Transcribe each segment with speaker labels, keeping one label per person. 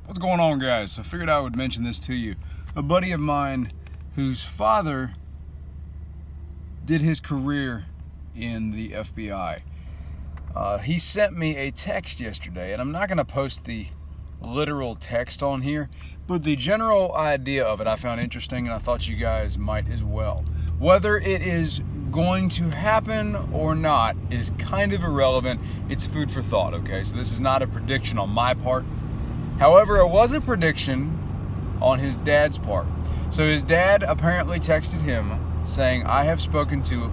Speaker 1: What's going on, guys? So I figured I would mention this to you. A buddy of mine whose father did his career in the FBI. He sent me a text yesterday, and I'm not going to post the literal text on here, but the general idea of it I found interesting, and I thought you guys might as well. Whether it is going to happen or not is kind of irrelevant. It's food for thought, okay? So this is not a prediction on my part. However, it was a prediction on his dad's part. So his dad apparently texted him saying, I have spoken to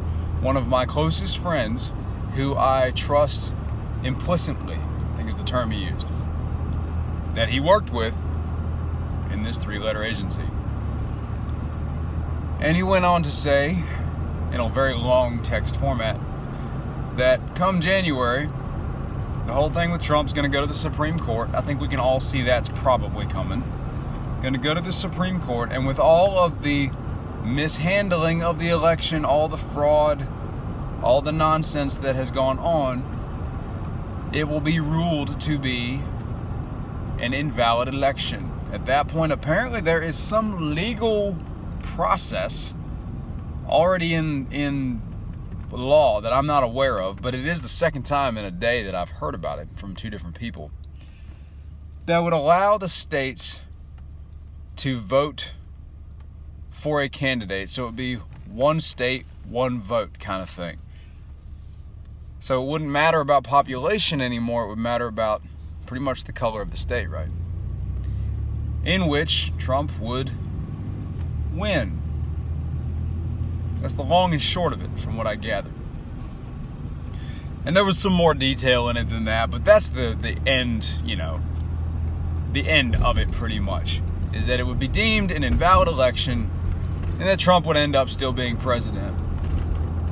Speaker 1: one of my closest friends who I trust implicitly, I think is the term he used, that he worked with in this 3-letter agency. And he went on to say, in a very long text format, that come January, the whole thing with Trump's going to go to the Supreme Court. I think we can all see that's probably coming. Going to go to the Supreme Court, and with all of the mishandling of the election, all the fraud, all the nonsense that has gone on, it will be ruled to be an invalid election. At that point, apparently there is some legal process already in law that I'm not aware of, but it is the second time in a day that I've heard about it from 2 different people, that would allow the states to vote for a candidate. So it would be one state, one vote kind of thing. So it wouldn't matter about population anymore. It would matter about pretty much the color of the state, right? In which Trump would win. That's the long and short of it, from what I gathered. And there was some more detail in it than that, but that's the end, you know, the end of it pretty much, is that it would be deemed an invalid election and that Trump would end up still being president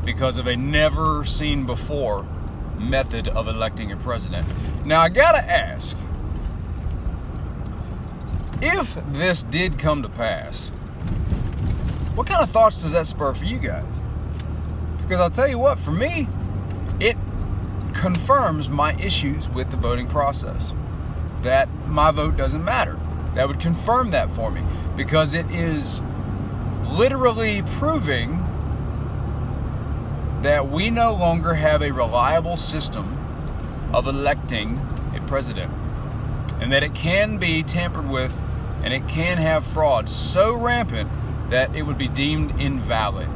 Speaker 1: because of a never seen before method of electing a president. Now, I gotta ask, if this did come to pass, what kind of thoughts does that spur for you guys? Because I'll tell you what, for me, it confirms my issues with the voting process. That my vote doesn't matter. That would confirm that for me. Because it is literally proving that we no longer have a reliable system of electing a president. And that it can be tampered with and it can have fraud so rampant that it would be deemed invalid.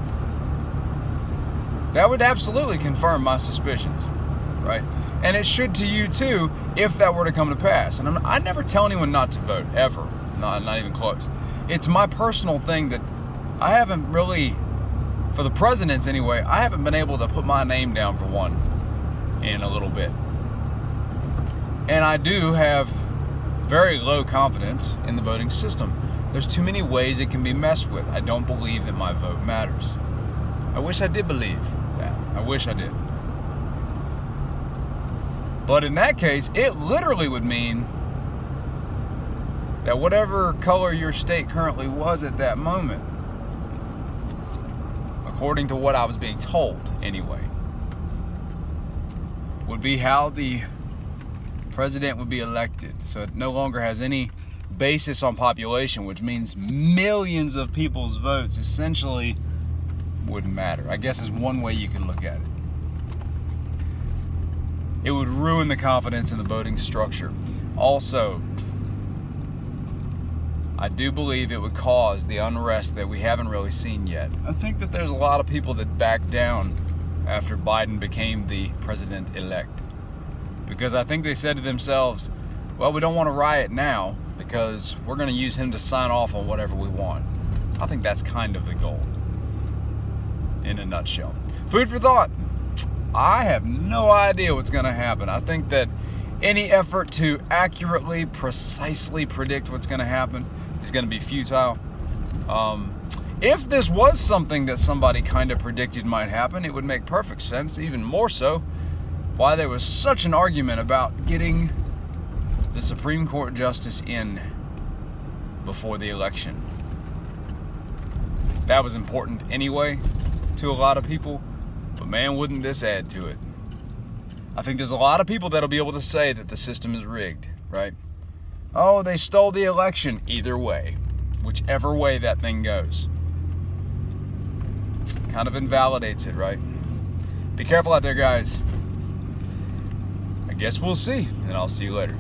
Speaker 1: That would absolutely confirm my suspicions, right? And it should to you too, if that were to come to pass. And I never tell anyone not to vote, ever. Not even close. It's my personal thing that I haven't really, for the presidents anyway, I haven't been able to put my name down for one in a little bit. And I do have very low confidence in the voting system. There's too many ways it can be messed with. I don't believe that my vote matters. I wish I did believe that. I wish I did. But in that case, it literally would mean that whatever color your state currently was at that moment, according to what I was being told anyway, would be how the president would be elected. So it no longer has any basis on population, which means millions of people's votes essentially wouldn't matter. I guess is one way you can look at it. It would ruin the confidence in the voting structure. Also, I do believe it would cause the unrest that we haven't really seen yet. I think that there's a lot of people that backed down after Biden became the president-elect, because I think they said to themselves, well, we don't want to riot now because we're going to use him to sign off on whatever we want. I think that's kind of the goal in a nutshell. Food for thought. I have no idea what's going to happen. I think that any effort to accurately, precisely predict what's going to happen is going to be futile. If this was something that somebody kind of predicted might happen, it would make perfect sense, even more so why there was such an argument about getting the Supreme Court justice in before the election. That was important anyway to a lot of people, but man, wouldn't this add to it. I think there's a lot of people that'll be able to say that the system is rigged, right? oh, they stole the election. Either way, whichever way that thing goes, kind of invalidates it, right? Be careful out there, guys. I guess we'll see, and I'll see you later.